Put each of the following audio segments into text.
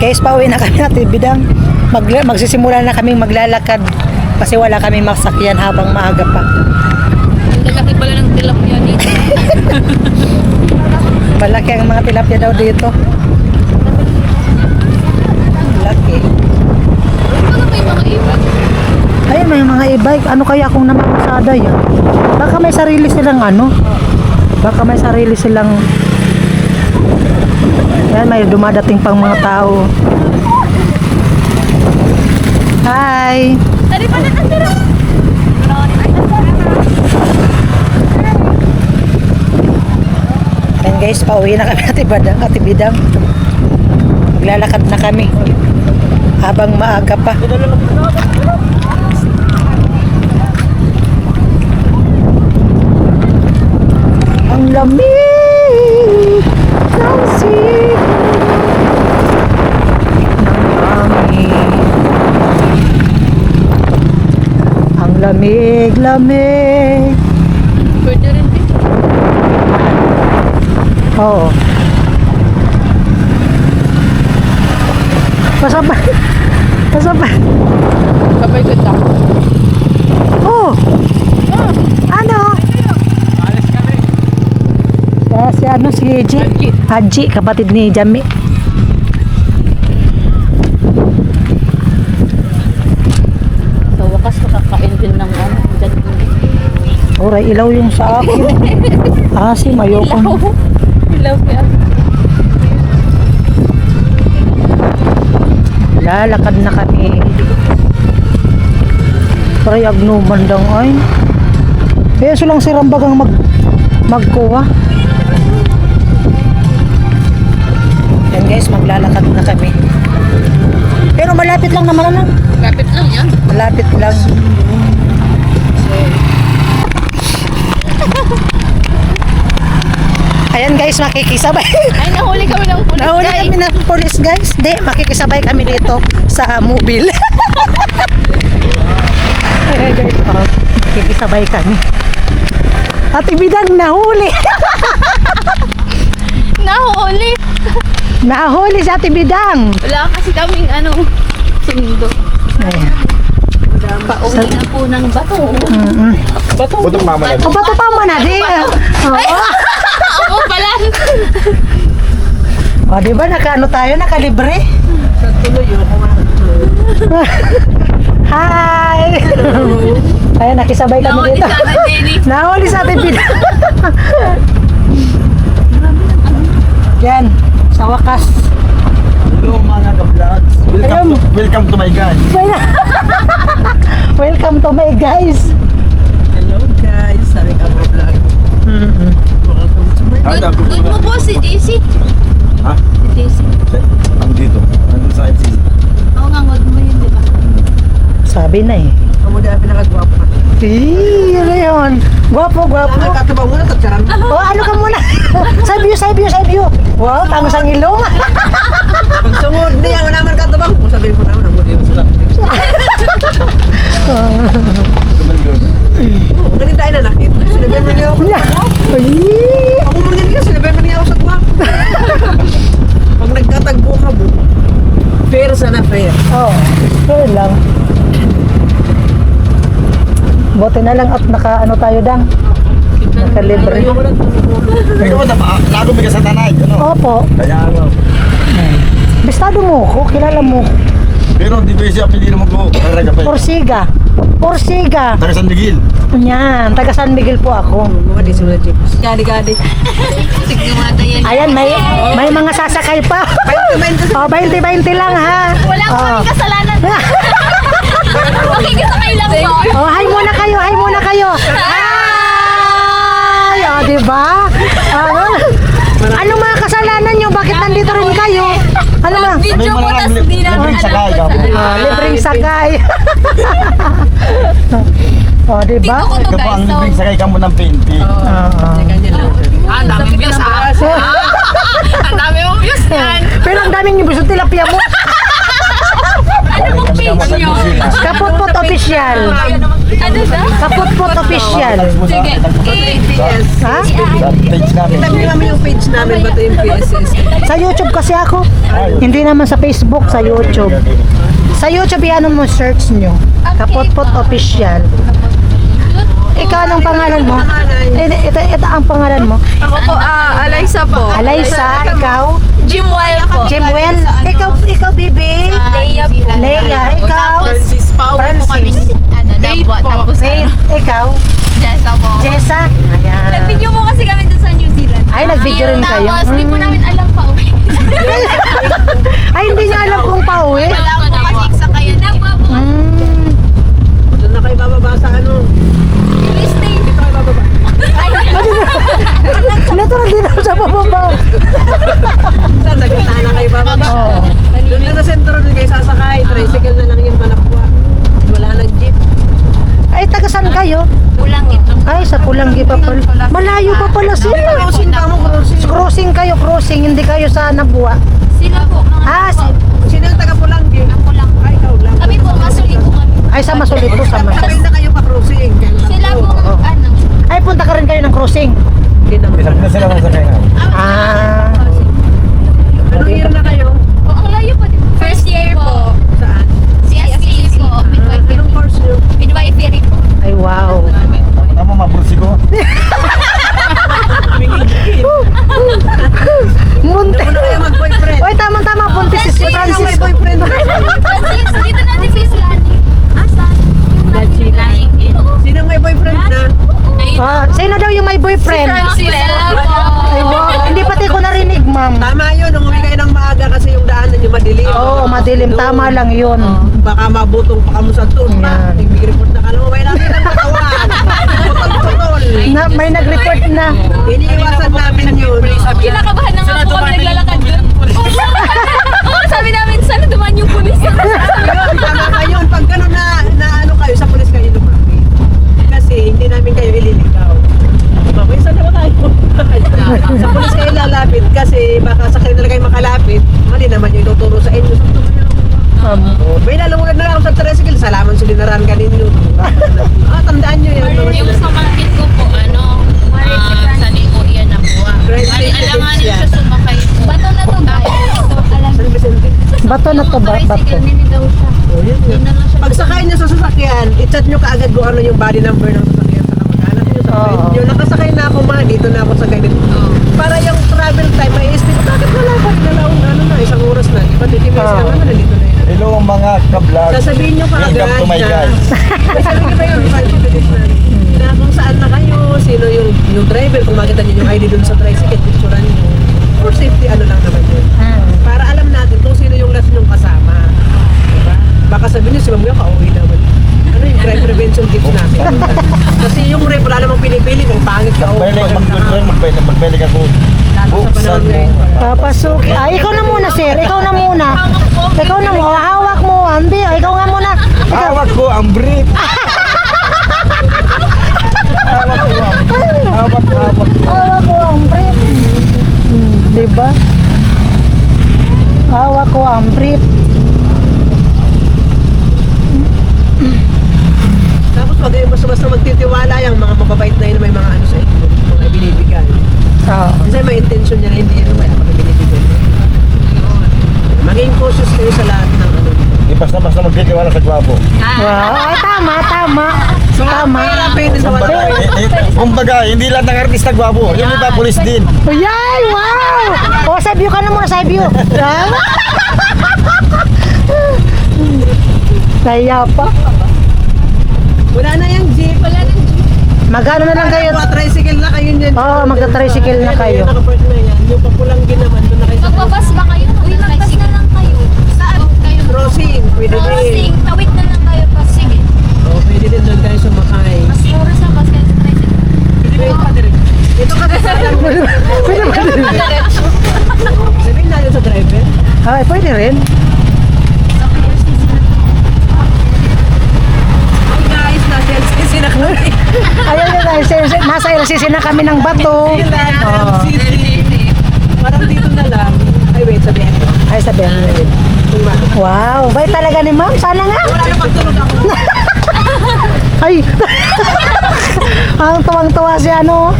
Guys, pauwi na kami natin bidang. Magsisimula na kami maglalakad kasi wala kami masakyan habang maaga pa. Ang lalaki pala ng tilapia dito. Malaki ang mga tilapia daw dito. Laki. Ano may mga iba? Ay, may mga e-bike. Ano kaya kung namamasada yan? Baka may sarili silang ano? Baka may sarili silang... Yan, may dumadating pang mga tao. Hi! Tari pa na nandito. Yan guys, pauwi na kami Ate Bidang. Maglalakad na kami. Habang maaga pa. Ang lamig ng sigaw ng hangin. Ang lamig. Pwede rin dito. Oo. Pasabay. Sabay ko ito. Oh. Ano? Si Haji, kapatid ni Jami. Sa wakas makakain din ng ano. Dyan. Oray, ilaw yung sa akin. Asim, ayoko. Ilaw yan. Lalakad na kami. Oray, agnuman lang ay. Beso lang si Rambagang magkuha. Yan guys, maglalakad na kami. Pero malapit lang naman ano. Kapit lang yan. Malapit lang. Ayan guys, makikisabay. Ay, nahuli kami ng pulis. Nahuli guys. kami ng police guys. Di, makikisabay kami dito sa mobile. Ayan guys, makikisabay kami. Ate Bidang nahuli. Nahuli. Nahuli si Ate Bidang. Wala kasi kaming ano, sundo. Ayan. Pauwi na po ng bato. Bato. Butong mama na. O, bato pa mo na, di. Oo. Oo pala. O, di ba, nakaano tayo, nakalibre? Sa tuloy yun. Hi! Ayan, nakisabay kami Nahuli dito. sa akin, Jenny. Nahuli sa Ate Bidang. Yan, sa wakas. Hello mga ka-vlogs. Welcome to my guys. Welcome to my guys. Hello guys, sabi ka vlog. Welcome to my Good mo po si Daisy. Ha? Si Daisy. Andito. Andito sa FCC. Oo nga, good mo yun, di ba? Sabi na eh. Kamu dahil pinakagwapo ka. Ano yun? Gwapo. Nakakatubang mo na, tatsaran mo. O, ano ka muna? Side view. Wow, tangos ang ilong. Pag sumod niya, wala naman katubang. Kung sabihin ko naman, nabudi mo sila. Ganun tayo na nakit. Sinabihan mo niya ako. Ay! Ako mo niya, sinabihan mo niya ako sa tuwa. Pag nagkatagpo ka mo, fair sana fair. Oo, fair lang. Buti na lang at naka-ano tayo dang. Nakalibre. Ikaw na ba? Lago may kasatanay. Ano? Opo. Kaya ano. Bistado mo ko, kilala mo. Pero di ba siya pili naman ko. Karaga pa. Porsiga. Taga San Miguel. Yan, taga San Miguel po ako. Mga di sulat dyan. Gadi. Sigmada yan. Ayan, may mga sasakay pa. 20 lang ha. Wala ko kaming kasalanan. Makikisakay lang po. Oh, hi muna kayo. Hi! Oh, di ba? Ano mga kasalanan nyo? Bakit nandito rin kayo? Ano ba? Video mo, tas hindi na Libreng sakay ka mo. Libreng sakay. Oh, di ba? Dito ko to Ikaw pa guys. ang libreng sakay ka mo ng 20. Ang daming views ah. Ang dami mong views yan. Pero ang daming yung busog tilapia mo. Ano mong page nyo? Kaputput official. Ano ba? Kaputput official. official. Sige. Yes. Ha? Page namin. Itabi namin yung page namin, Bato yung PSS. Sa YouTube kasi ako. Hindi naman sa Facebook, sa YouTube. Sa YouTube, yan mo search nyo. Kapot-pot official. Ikaw, anong pangalan mo? Ito ang pangalan mo. Ako po, Alaysa po. Alaysa, ikaw? Jimwell po. Jimwell, ikaw, Bibi? Leia po. Leia, ikaw? Francis Pau. Francis. Ano, Dabwa. Tapos, Faith, ikaw? Jessa po. Jessa? Ayan. Nag-video mo kasi kami dun sa New Zealand. Ay, nag-video rin kayo? Tapos, hindi po namin alam pa uwi. Ay, hindi niya alam kung pauwi. Wala po kasi sa kaya. Dabwa po. Doon na kayo bababa sa ano. Stay. Dito kayo bababa. Natural din ako sa pababa. Saan? Nagkita na kayo bababa. Oo. Doon na sa sentro doon kayo sasakay. Tricycle na lang yung manakwa. Wala nang jeep. Ay, taga saan kayo? Kulang ito. Ay, sa Pulanggi pa pala. Malayo pa pala sila. Crossing ka mo, crossing. Crossing kayo, crossing. Hindi kayo sa Nabua. Sila po. Ah, Sino yung taga Pulanggi? Ako lang. Ay, ikaw lang. Kami po, masuli po kami. Ay, sa Masulito, sa Sakay na kayo pa crossing. Sila po, ano. Ay, punta ka rin kayo ng crossing. Hindi naman. Isang na sila kung sakay na. Ah. Anong year na kayo? Oh, ang layo po. First year po. Saan? CSKC po. Midwifery. Anong course nyo? Midwifery po. Ay, wow. Tama, mabrusi ko. Munti. Ano kayo mag-boyfriend? Oy, tamang-tama, buntis si Francis, Francis. boyfriend. Francis, dito natin face landing. Asan? Yung landing. Sino may boyfriend na? Ah, sino daw yung may boyfriend? Ay, wow. Hindi pati ko narinig, ma'am. Tama yun, umuwi kayo ng maaga kasi yung daanan nyo madilim. Oo, madilim. Tama lang yun. Baka mabutong pa kamo sa doon pa. Yan. Nag-report na ka naman, may natin ang katawan. Putol-putol. May nag-report na. Iniiwasan namin yun. Kinakabahan na nga po kami naglalakad doon. Oo, sabi namin, sana dumaan yung pulis. Yun, tama kayo. Pag gano'n na ano kayo, sa pulis kayo lumapit. Kasi hindi namin kayo ililigaw. Mamaya saan naman tayo? Sa pulis kayo lalapit kasi baka sa kayo na kayo makalapit, mali naman yung ituturo sa inyo. May nalungulag na lang ako sa tricycle, salaman sulinaraan ka ninyo. Tandaan nyo yan. Yung sa market ko po, sa Liko, yan na po. Alanganin siya sumakay po. Bato na to, guys. Alam San Vicente. Bato na to ba? Bato. tricycle, nini daw siya. Oh, yun yun. Pag sakay nyo sa sasakyan, i-chat nyo kaagad kung ano yung body number ng sasakyan sa kamag-anak nyo sa friend nyo. Nakasakay na ako ma, dito na ako sa ganito. Para yung travel time, may estimate, bakit wala pa? Dalawang ano na, isang oras na. Di ba, titimis ka naman, nandito na yun. Hello mga ka-vlog. Sasabihin nyo kaagad Welcome to my guys. Sabi ko ba yun, 5 minutes na kung saan na kayo, sino yung driver, kung makita nyo yung ID dun sa tricycle, picturean nyo. For safety, ano lang naman yun. Para alam natin kung sino yung last nyong kasama. Diba? Baka sabihin nyo, si Ma'am Yo, kauwi naman. Ano yung crime prevention tips natin? Kasi yung rep, wala namang pinipili kung pangit ka o Magbalik ako. Buksan mo. Papasuki. Ay, ikaw na muna, sir. Ikaw na muna. Ikaw na muna. Hawak mo, Ambi. Ikaw nga muna. Hawak ko ang brief. Hawak ko. Hawak ko ang brief. Diba? Hawak ko ang brief. Tapos wag kayong basta magtitiwala yung mga mababait na yun, may mga ano sa inyo, mga binibigay. Oo. Kasi may intention niya na hindi yun, may mga binibigay. Maging cautious kayo sa lahat ng ano. Di basta-basta magtitiwala sa gwapo. Wow. Ay, tama. Tama. Pera pwede sa wala. Kumbaga, hindi lahat ng artista gwapo. Yung iba, pulis din. Yay! Wow! O, side view ka na muna, side view. Kaya pa. Wala na yung jeep. Wala na Magano na lang kayo? tricycle na kayo niyan. Oo, magta-tricycle na kayo. Yung nakapark na yan. Yung papulanggi naman, doon na kayo sa Magbabas ba kayo? Uy, magbas na lang kayo. Saan kayo? crossing. Pwede din. Crossing. Tawid na lang kayo pa. Sige. Oo, pwede din doon kayo sumakay. Mas mura sa bus kayo sa tricycle. Ito kasi sa Pwede ba din? sabihin natin sa driver. Ay, pwede rin. Hi guys, nasa LCC na kami. Ayun na guys, nasa LCC na kami ng bato. LCC. Parang dito na lang. Ay wait, sabihin ko. Ay, sabihin mo. Wow, bait talaga ni ma'am. Sana nga. Wala na pagtulog ako. Ay, Ang tuwang-tuwa si ano.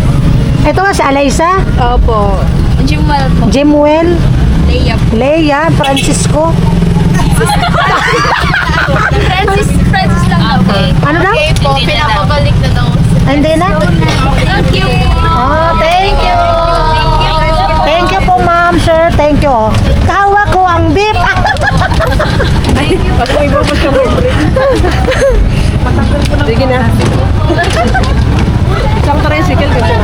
Ito nga si Alaysa, Opo. Jimal po. Jimwell, Leia po. Leia, Francisco. Francis lang daw. Okay. Ano daw? Okay po, pinapabalik na daw. Hindi na? Thank you. Oh, thank you. Thank you po, ma'am, sir. Thank you. Oh. Kawa ko ang beef. Ako iba mo siya Sige na. Isang tricycle kasi.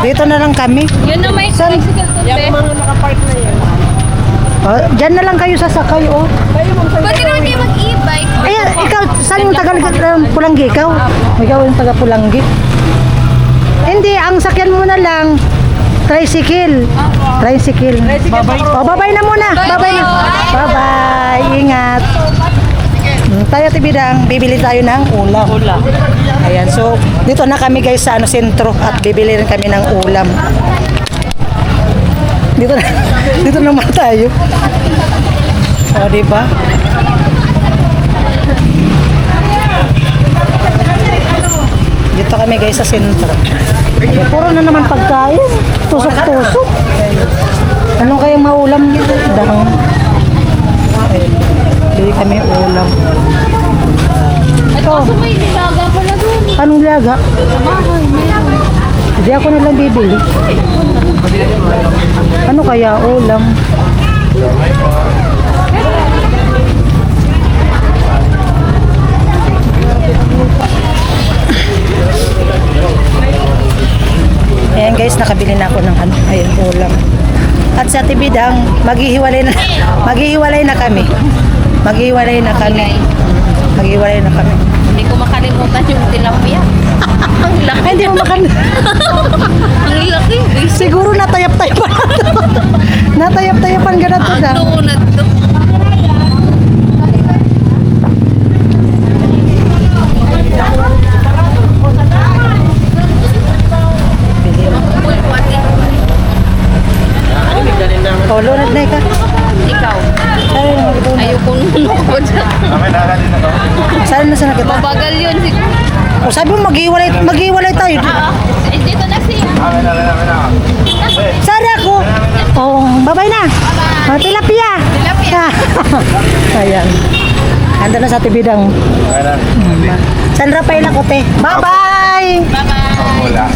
Dito na lang kami. Yun na may tricycle to, Yung be. mga nakapark na yan. Oh, diyan na lang kayo sasakay, oh. Pwede naman kayo mag-e-bike. Ayan, ikaw, saan yung taga Pulanggi? Ikaw? Ikaw yung taga Pulanggi? Hindi, ang sakyan mo na lang, tricycle. Tricycle. Oh, bye-bye na muna. Bye-bye na. Bye-bye. Ingat. Tayo tibidang, bibili tayo ng ulam. Ayan, so dito na kami guys sa sentro at bibili rin kami ng ulam. Dito naman tayo. O, di ba? Dito kami guys sa sentro. Puro na naman pagkain. Tusok-tusok. Anong kayang maulam? Dahang. Bili kami ulam. Ito. Kaso may nilaga pala doon. Anong laga? Bahay, meron. Hindi ako na lang bibili. Ano kaya ulam? Ayan guys, nakabili na ako ng ano, ayun, ulam. At sa tibidang, maghihiwalay na kami. Maghihiwalay na kami. Maghihiwalay na kami. Hindi ko makalimutan yung tilapia. Ang laki. Ay, hindi mo makan. Ang laki. Siguro natayap-tayapan. Natayap-tayapan ka na to na. Ano na to? O, lunod na ka. Ikaw. Ayoko nunod. Saan na sa nakita? Mabagal yun. O, sabi mo, maghiwalay tayo. Dito na siya. Saan ako? Oh, bye-bye na. Oh, tilapia. Tilapia. Ayan. Ando na sa tibidang. San Rafael ako, te. Bye-bye. Bye-bye.